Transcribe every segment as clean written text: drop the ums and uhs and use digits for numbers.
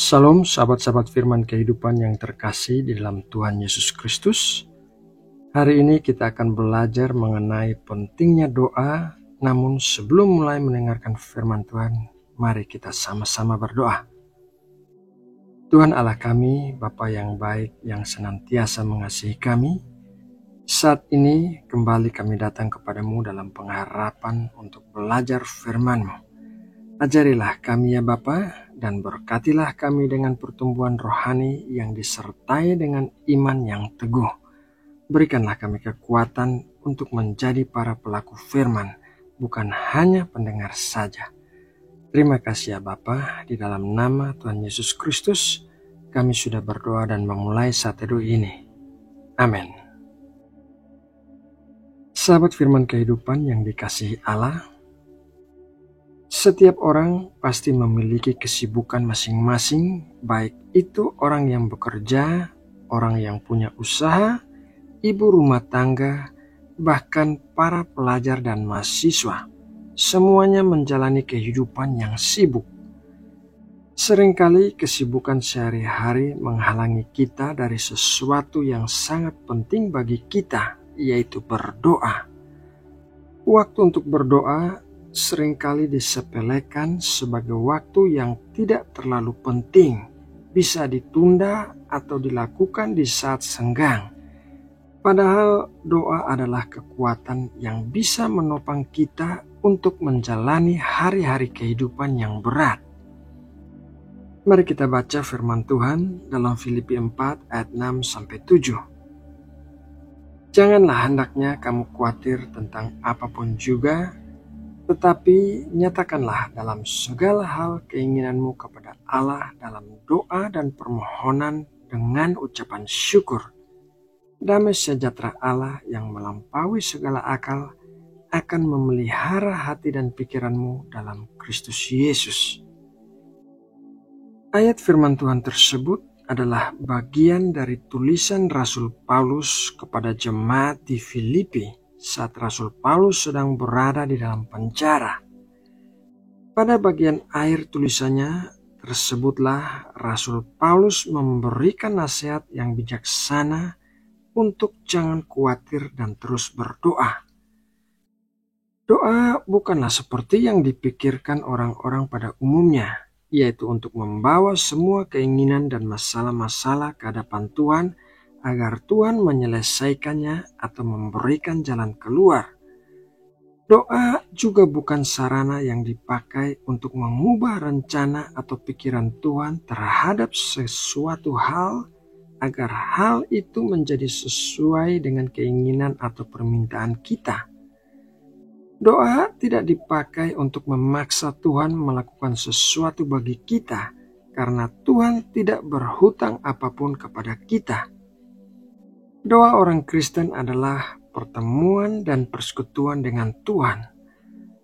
Salam sahabat-sahabat firman kehidupan yang terkasih di dalam Tuhan Yesus Kristus. Hari ini kita akan belajar mengenai pentingnya doa, namun sebelum mulai mendengarkan firman Tuhan, mari kita sama-sama berdoa. Tuhan Allah kami, Bapa yang baik yang senantiasa mengasihi kami, saat ini kembali kami datang kepadamu dalam pengharapan untuk belajar firman-Mu. Ajarilah kami ya Bapa, dan berkatilah kami dengan pertumbuhan rohani yang disertai dengan iman yang teguh. Berikanlah kami kekuatan untuk menjadi para pelaku firman, bukan hanya pendengar saja. Terima kasih ya Bapa, di dalam nama Tuhan Yesus Kristus, kami sudah berdoa dan memulai saat teduh ini. Amin. Sahabat firman kehidupan yang dikasihi Allah, setiap orang pasti memiliki kesibukan masing-masing, baik itu orang yang bekerja, orang yang punya usaha, ibu rumah tangga, bahkan para pelajar dan mahasiswa. Semuanya menjalani kehidupan yang sibuk. Seringkali kesibukan sehari-hari menghalangi kita dari sesuatu yang sangat penting bagi kita, yaitu berdoa. Waktu untuk berdoa seringkali disepelekan sebagai waktu yang tidak terlalu penting, bisa ditunda atau dilakukan di saat senggang. Padahal doa adalah kekuatan yang bisa menopang kita untuk menjalani hari-hari kehidupan yang berat. Mari kita baca firman Tuhan dalam Filipi 4 ayat 6-7. Janganlah hendaknya kamu khawatir tentang apapun juga, tetapi nyatakanlah dalam segala hal keinginanmu kepada Allah dalam doa dan permohonan dengan ucapan syukur. Damai sejahtera Allah yang melampaui segala akal akan memelihara hati dan pikiranmu dalam Kristus Yesus. Ayat firman Tuhan tersebut adalah bagian dari tulisan Rasul Paulus kepada jemaat di Filipi saat Rasul Paulus sedang berada di dalam penjara. Pada bagian akhir tulisannya tersebutlah Rasul Paulus memberikan nasihat yang bijaksana untuk jangan khawatir dan terus berdoa. Doa bukanlah seperti yang dipikirkan orang-orang pada umumnya, yaitu untuk membawa semua keinginan dan masalah-masalah ke hadapan Tuhan agar Tuhan menyelesaikannya atau memberikan jalan keluar. Doa juga bukan sarana yang dipakai untuk mengubah rencana atau pikiran Tuhan terhadap sesuatu hal agar hal itu menjadi sesuai dengan keinginan atau permintaan kita. Doa tidak dipakai untuk memaksa Tuhan melakukan sesuatu bagi kita, karena Tuhan tidak berhutang apapun kepada kita. Doa orang Kristen adalah pertemuan dan persekutuan dengan Tuhan.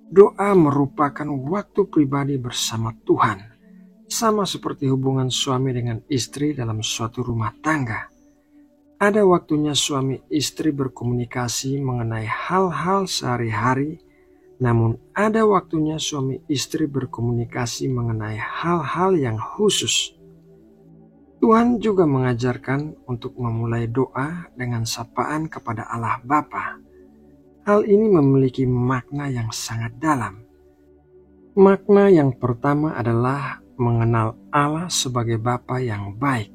Doa merupakan waktu pribadi bersama Tuhan, sama seperti hubungan suami dengan istri dalam suatu rumah tangga. Ada waktunya suami istri berkomunikasi mengenai hal-hal sehari-hari, namun ada waktunya suami istri berkomunikasi mengenai hal-hal yang khusus. Tuhan juga mengajarkan untuk memulai doa dengan sapaan kepada Allah Bapa. Hal ini memiliki makna yang sangat dalam. Makna yang pertama adalah mengenal Allah sebagai Bapa yang baik.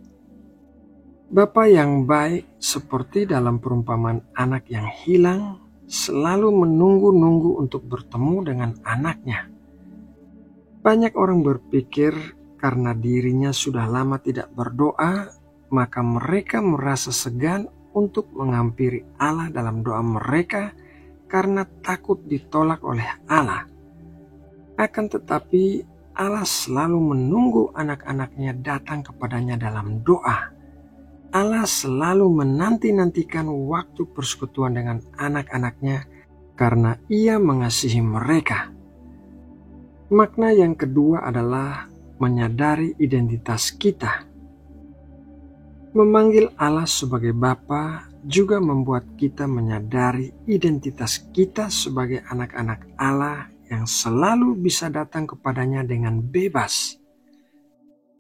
Bapa yang baik seperti dalam perumpamaan anak yang hilang selalu menunggu-nunggu untuk bertemu dengan anaknya. Banyak orang berpikir karena dirinya sudah lama tidak berdoa, maka mereka merasa segan untuk menghampiri Allah dalam doa mereka karena takut ditolak oleh Allah. Akan tetapi Allah selalu menunggu anak-anaknya datang kepadanya dalam doa. Allah selalu menanti-nantikan waktu persekutuan dengan anak-anaknya karena Ia mengasihi mereka. Makna yang kedua adalah menyadari identitas kita. Memanggil Allah sebagai Bapa juga membuat kita menyadari identitas kita sebagai anak-anak Allah yang selalu bisa datang kepadanya dengan bebas.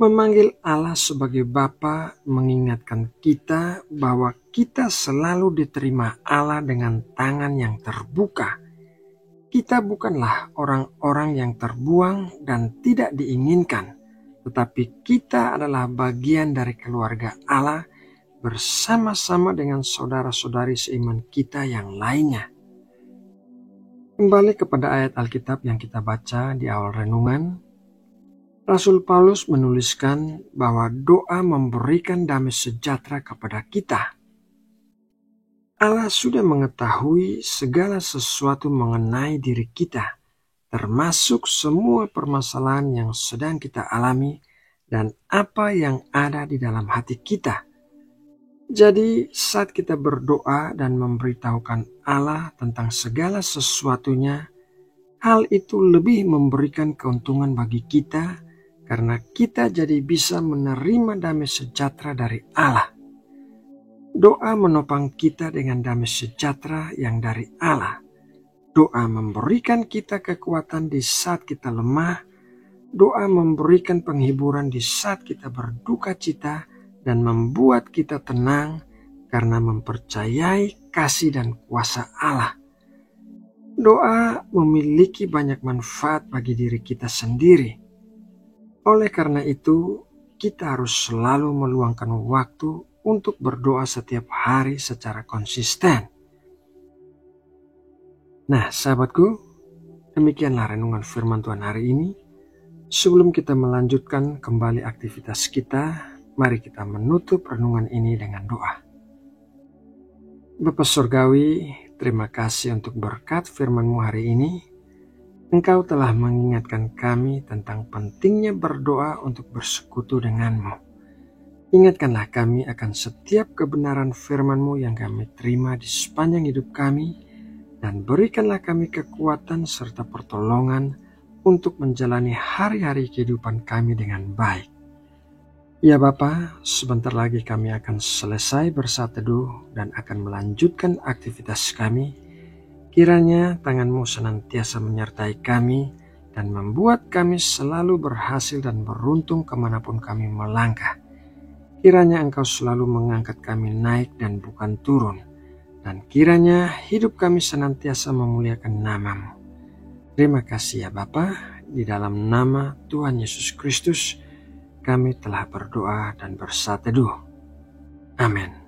Memanggil Allah sebagai Bapa mengingatkan kita bahwa kita selalu diterima Allah dengan tangan yang terbuka. Kita bukanlah orang-orang yang terbuang dan tidak diinginkan, tetapi kita adalah bagian dari keluarga Allah bersama-sama dengan saudara-saudari seiman kita yang lainnya. Kembali kepada ayat Alkitab yang kita baca di awal renungan, Rasul Paulus menuliskan bahwa doa memberikan damai sejahtera kepada kita. Allah sudah mengetahui segala sesuatu mengenai diri kita, termasuk semua permasalahan yang sedang kita alami dan apa yang ada di dalam hati kita. Jadi saat kita berdoa dan memberitahukan Allah tentang segala sesuatunya, hal itu lebih memberikan keuntungan bagi kita karena kita jadi bisa menerima damai sejahtera dari Allah. Doa menopang kita dengan damai sejahtera yang dari Allah. Doa memberikan kita kekuatan di saat kita lemah. Doa memberikan penghiburan di saat kita berduka cita dan membuat kita tenang karena mempercayai kasih dan kuasa Allah. Doa memiliki banyak manfaat bagi diri kita sendiri. Oleh karena itu, kita harus selalu meluangkan waktu untuk berdoa setiap hari secara konsisten. Nah, sahabatku, demikianlah renungan firman Tuhan hari ini. Sebelum kita melanjutkan kembali aktivitas kita, mari kita menutup renungan ini dengan doa. Bapa Surgawi, terima kasih untuk berkat firman-Mu hari ini. Engkau telah mengingatkan kami tentang pentingnya berdoa untuk bersekutu denganmu. Ingatkanlah kami akan setiap kebenaran firman-Mu yang kami terima di sepanjang hidup kami, dan berikanlah kami kekuatan serta pertolongan untuk menjalani hari-hari kehidupan kami dengan baik. Ya Bapa, sebentar lagi kami akan selesai bersaat teduh dan akan melanjutkan aktivitas kami. Kiranya tangan-Mu senantiasa menyertai kami dan membuat kami selalu berhasil dan beruntung kemanapun kami melangkah. Kiranya Engkau selalu mengangkat kami naik dan bukan turun. Dan kiranya hidup kami senantiasa memuliakan nama-Mu. Terima kasih ya Bapa, di dalam nama Tuhan Yesus Kristus kami telah berdoa dan bersatu teduh. Amin.